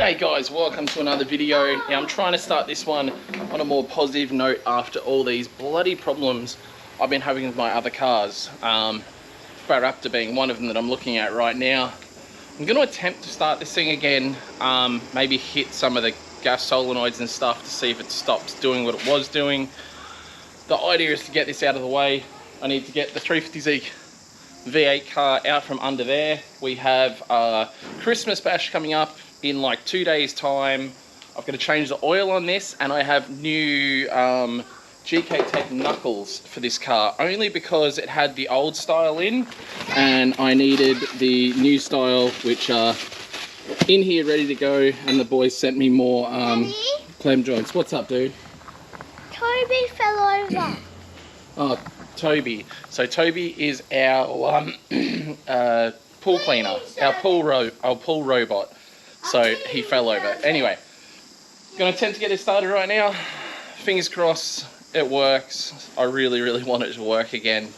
Hey guys, welcome to another video. Now I'm trying to start this one on a more positive note after all these bloody problems I've been having with my other cars. Raptor being one of them that I'm looking at right now. I'm going to attempt to start this thing again, maybe hit some of the gas solenoids and stuff to see if it stops doing what it was doing. The idea is to get this out of the way. I need to get the 350Z V8 car out from under there. We have a Christmas bash coming up in like 2 days time. I've got to change the oil on this, and I have new GK Tech knuckles for this car only because it had the old style in and I needed the new style, which are in here ready to go, and the boys sent me more clam joints. What's up, dude? Toby fell over. Oh, Toby. So Toby is our pool cleaner, our pool robot. So he fell over. Anyway, gonna attempt to get this started right now. Fingers crossed it works. I really want it to work again.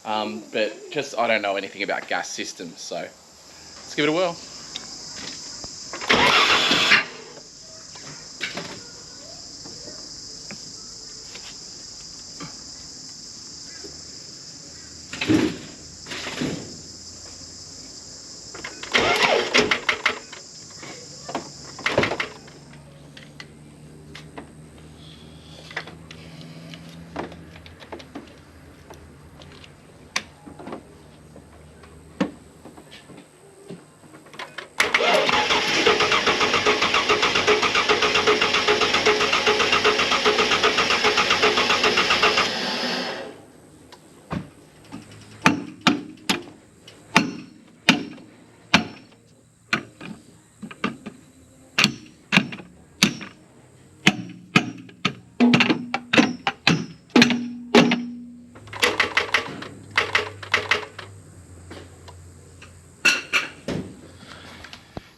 But just, I don't know anything about gas systems, so let's give it a whirl.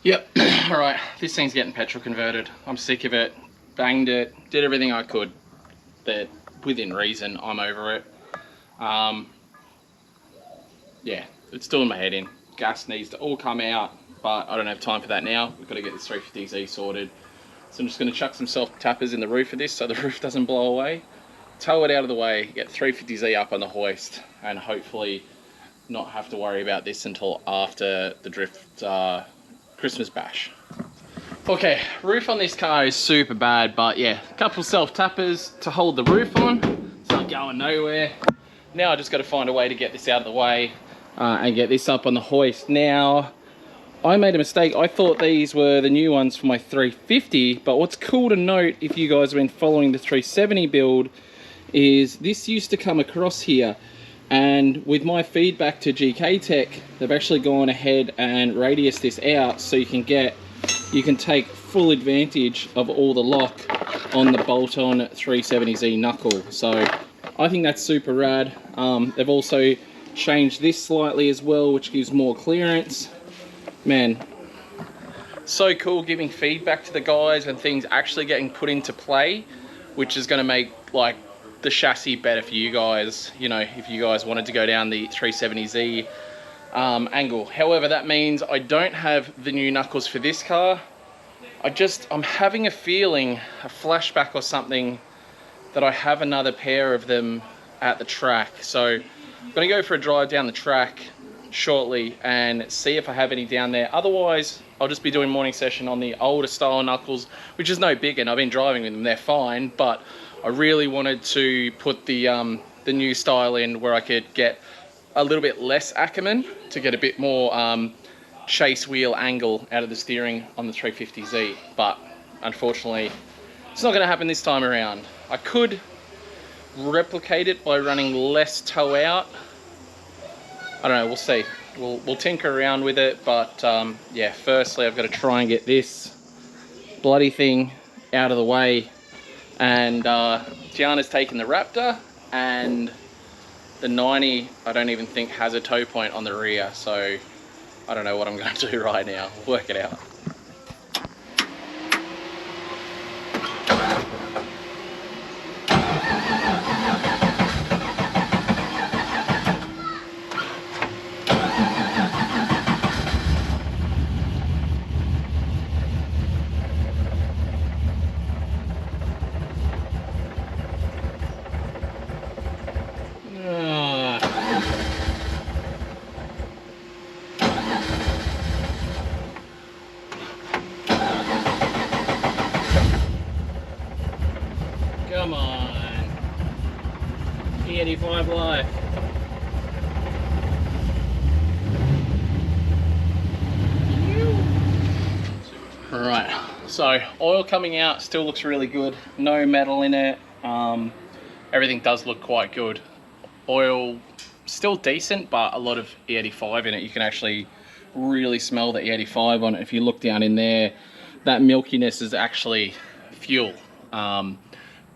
Yep, alright, this thing's getting petrol converted. I'm sick of it, banged it, did everything I could, but within reason, I'm over it. Yeah, it's doing my head in. Gas needs to all come out, but I don't have time for that now. We've got to get this 350Z sorted. So I'm just going to chuck some self-tappers in the roof of this so the roof doesn't blow away. Tow it out of the way, get 350Z up on the hoist, and hopefully not have to worry about this until after the drift Christmas bash. Okay, roof on this car is super bad, but yeah, a couple self-tappers to hold the roof on. It's not going nowhere. Now I just got to find a way to get this out of the way and get this up on the hoist. Now, I made a mistake. I thought these were the new ones for my 350, but what's cool to note if you guys have been following the 370 build is this used to come across here. And with my feedback to GK Tech, they've actually gone ahead and radius this out so you can take full advantage of all the lock on the bolt-on 370Z knuckle. So I think that's super rad. They've also changed this slightly as well, which gives more clearance. Man, so cool giving feedback to the guys and things actually getting put into play, which is going to make like the chassis better for you guys, you know, if you guys wanted to go down the 370Z angle. However, that means I don't have the new knuckles for this car. I'm having a feeling, a flashback or something, that I have another pair of them at the track. So I'm gonna go for a drive down the track shortly and see if I have any down there. Otherwise, I'll just be doing morning session on the older style knuckles, which is no big, and I've been driving with them, they're fine, but I really wanted to put the new style in where I could get a little bit less Ackerman to get a bit more chase wheel angle out of the steering on the 350Z, but unfortunately it's not going to happen this time around. I could replicate it by running less tow out. I don't know, we'll see. We'll tinker around with it, but yeah, firstly I've got to try and get this bloody thing out of the way. And Gianna's taken the Raptor, and the 90 I don't even think has a tow point on the rear, so I don't know what I'm going to do right now. We'll work it out. jzx90 life. Right, so oil coming out still looks really good. No metal in it. Everything does look quite good. Oil still decent, but a lot of E85 in it. You can actually really smell the E85 on it. If you look down in there, that milkiness is actually fuel.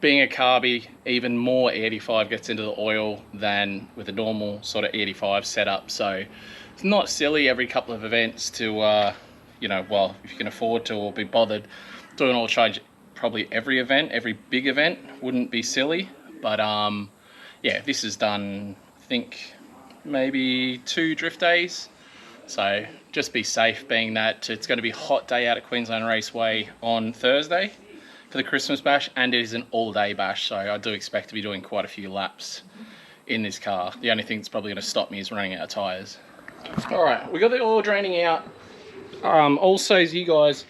Being a carby, even more E85 gets into the oil than with a normal sort of E85 setup. So it's not silly every couple of events to, you know, well, if you can afford to or be bothered, doing an oil change probably every event, every big event wouldn't be silly. But yeah, this is done, I think, maybe 2 drift days. So just be safe, being that it's going to be a hot day out at Queensland Raceway on Thursday for the Christmas bash, and it is an all-day bash, so I do expect to be doing quite a few laps in this car. The only thing that's probably going to stop me is running out of tyres. Alright, we got the oil draining out. Also, as you guys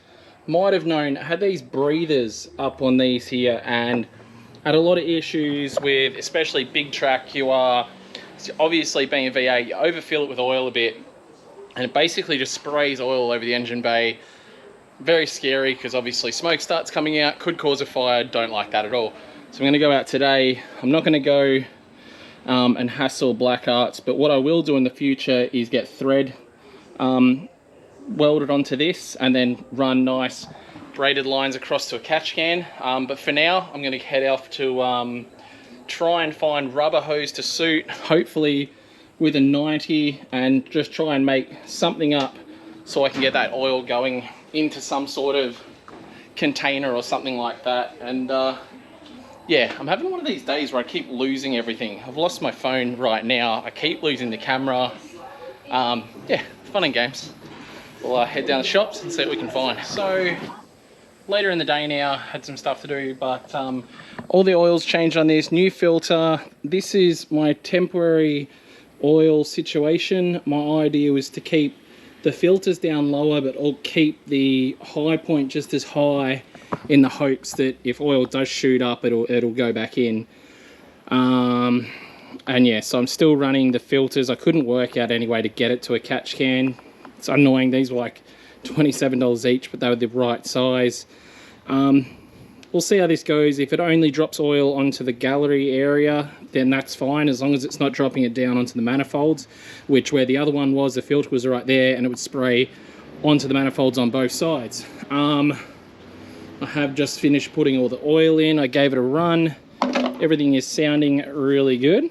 might have known, I had these breathers up on these here and had a lot of issues with, especially big track. You are, obviously being a V8, you overfill it with oil a bit, and it basically just sprays oil all over the engine bay. Very scary, because obviously smoke starts coming out, could cause a fire. Don't like that at all. So I'm going to go out today. I'm not going to go and hassle Black Arts, but what I will do in the future is get thread welded onto this and then run nice braided lines across to a catch can. But for now, I'm going to head off to try and find rubber hose to suit, hopefully with a 90, and just try and make something up so I can get that oil going into some sort of container or something like that. And yeah, I'm having one of these days where I keep losing everything. I've lost my phone right now. I keep losing the camera. Yeah, fun and games. We'll head down the shops and see what we can find. So later in the day now, had some stuff to do, but all the oil's changed on this. New filter. This is my temporary oil situation. My idea was to keep the filters down lower, but I'll keep the high point just as high in the hopes that if oil does shoot up, it'll go back in. And yeah, so I'm still running the filters. I couldn't work out any way to get it to a catch can. It's annoying. These were like $27 each, but they were the right size. We'll see how this goes. If it only drops oil onto the gallery area, then that's fine, as long as it's not dropping it down onto the manifolds, which where the other one was, the filter was right there and it would spray onto the manifolds on both sides. I have just finished putting all the oil in. I gave it a run. Everything is sounding really good.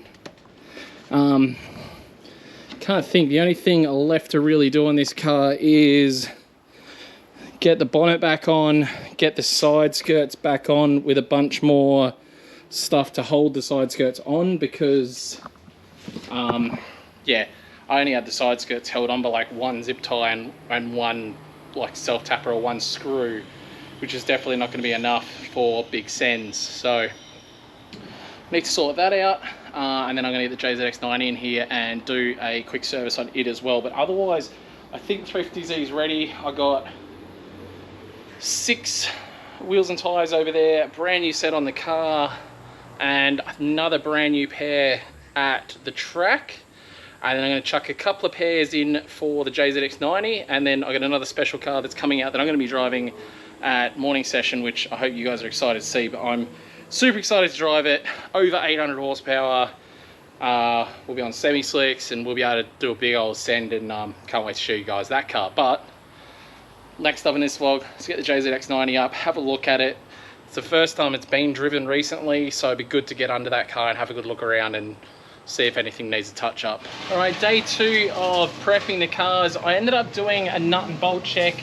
Can't think. The only thing left to really do on this car is get the bonnet back on, get the side skirts back on with a bunch more stuff to hold the side skirts on, because yeah, I only had the side skirts held on by like one zip tie and one like self tapper or one screw, which is definitely not going to be enough for big sends. So need to sort that out, and then I'm going to get the jzx90 in here and do a quick service on it as well. But otherwise, I think 350Z is ready. I got 6 wheels and tyres over there, a brand new set on the car, and another brand new pair at the track. And then I'm going to chuck a couple of pairs in for the jzx90, and then I got another special car that's coming out that I'm going to be driving at morning session, which I hope you guys are excited to see. But I'm super excited to drive it. Over 800 horsepower. We'll be on semi-slicks and we'll be able to do a big old send, and can't wait to show you guys that car. But next up in this vlog, let's get the jzx90 up, have a look at it. It's the first time it's been driven recently, so it'd be good to get under that car and have a good look around and see if anything needs a touch up. All right, day 2 of prepping the cars. I ended up doing a nut and bolt check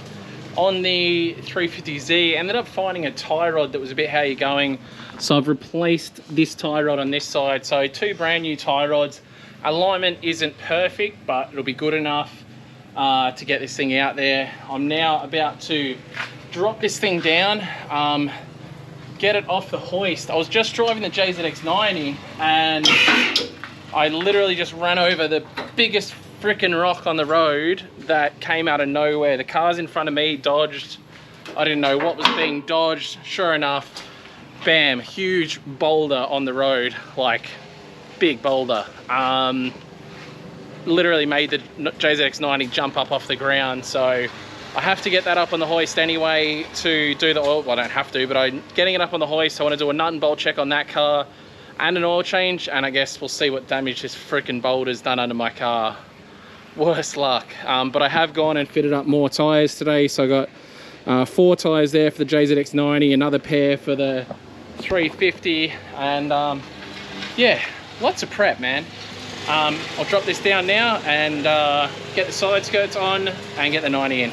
on the 350Z. Ended up finding a tie rod that was a bit how you're going. So I've replaced this tie rod on this side. So 2 brand new tie rods. Alignment isn't perfect, but it'll be good enough to get this thing out there. I'm now about to drop this thing down, get it off the hoist. I was just driving the jzx90 and I literally just ran over the biggest freaking rock on the road that came out of nowhere. The cars in front of me dodged. I didn't know what was being dodged. Sure enough, bam, huge boulder on the road, like big boulder. Literally made the jzx90 jump up off the ground, so I have to get that up on the hoist anyway to do the oil. Well, I don't have to, but I'm getting it up on the hoist. I want to do a nut and bolt check on that car and an oil change, and I guess we'll see what damage this freaking boulder's done under my car. Worse luck. But I have gone and fitted up more tyres today, so I got 4 tyres there for the jzx90, another pair for the 350, and yeah, lots of prep, man. I'll drop this down now and get the side skirts on and get the 90 in.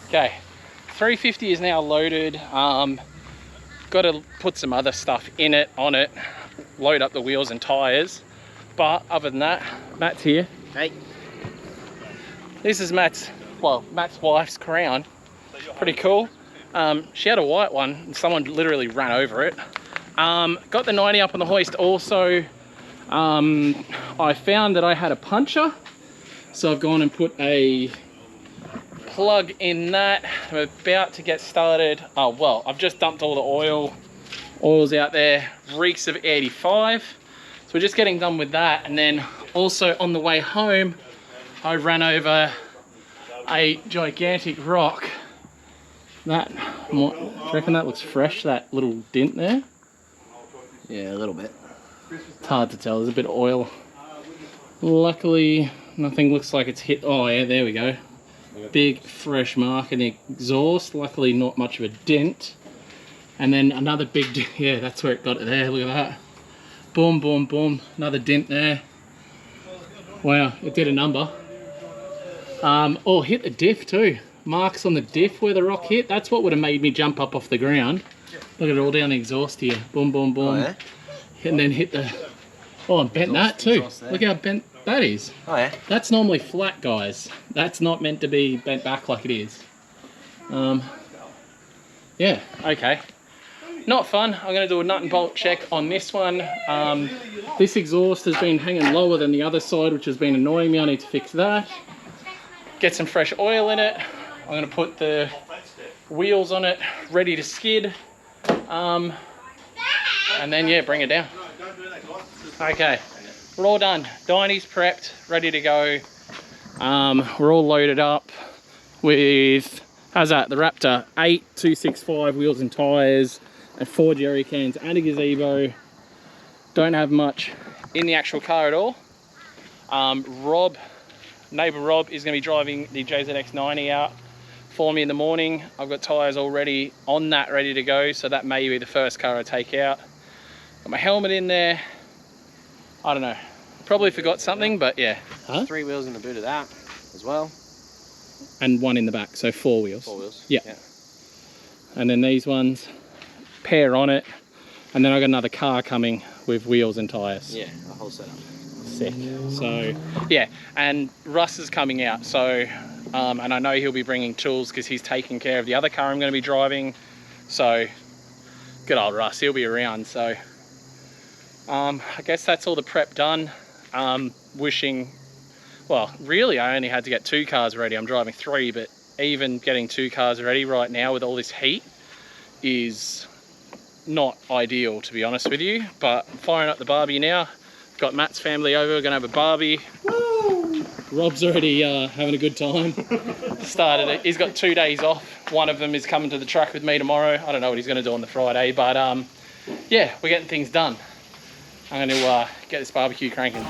Okay, 350 is now loaded. Got to put some other stuff in it, on it, load up the wheels and tires. But other than that, Matt's here. Hey. This is Matt's wife's Crown. Pretty cool. She had a white one and someone literally ran over it. Got the 90 up on the hoist also. I found that I had a puncher, so I've gone and put a plug in that. I'm about to get started. Oh well, I've just dumped all the oil's out there, reeks of 85, so we're just getting done with that. And then also on the way home I ran over a gigantic rock. That, do you reckon that looks fresh, that little dent there? Yeah, a little bit. It's hard to tell, there's a bit of oil. Luckily nothing looks like it's hit. Oh yeah, there we go. Big fresh mark in the exhaust. Luckily not much of a dent. And then another big, yeah, that's where it got it there. Look at that. Boom, boom, boom. Another dent there. Wow, it did a number. Oh, hit the diff too. Marks on the diff where the rock hit. That's what would have made me jump up off the ground. Look at it all down the exhaust here. Boom, boom, boom. Oh, yeah? And then hit the, oh, and bent that too. Look how bent that is. Oh yeah? That's normally flat, guys. That's not meant to be bent back like it is. Yeah, okay. Not fun. I'm going to do a nut and bolt check on this one. This exhaust has been hanging lower than the other side, which has been annoying me. I need to fix that. Get some fresh oil in it. I'm going to put the wheels on it, ready to skid. And then, yeah, bring it down. Okay. We're all done. Dynie's prepped, ready to go. We're all loaded up with, how's that, the Raptor 8 265 wheels and tyres and 4 jerry cans and a gazebo. Don't have much in the actual car at all. Neighbour Rob is going to be driving the jzx90 out for me in the morning. I've got tyres already on that ready to go, so that may be the first car I take out. Got my helmet in there. I don't know, probably forgot something, but yeah. Huh? 3 wheels in the boot of that as well. And 1 in the back, so 4 wheels. 4 wheels. Yeah. And then these ones, pair on it. And then I got another car coming with wheels and tyres. Yeah, a whole setup. Sick. So yeah, and Russ is coming out, so and I know he'll be bringing tools because he's taking care of the other car I'm going to be driving. So good old Russ, he'll be around. So I guess that's all the prep done. Wishing, well, really I only had to get 2 cars ready. I'm driving 3, but even getting 2 cars ready right now with all this heat is not ideal, to be honest with you, but I'm firing up the barbie now. Got Matt's family over, we're gonna have a barbie. Woo! Rob's already having a good time. Started it, he's got 2 days off. One of them is coming to the truck with me tomorrow. I don't know what he's gonna do on the Friday, but yeah, we're getting things done. I'm gonna get this barbecue cranking.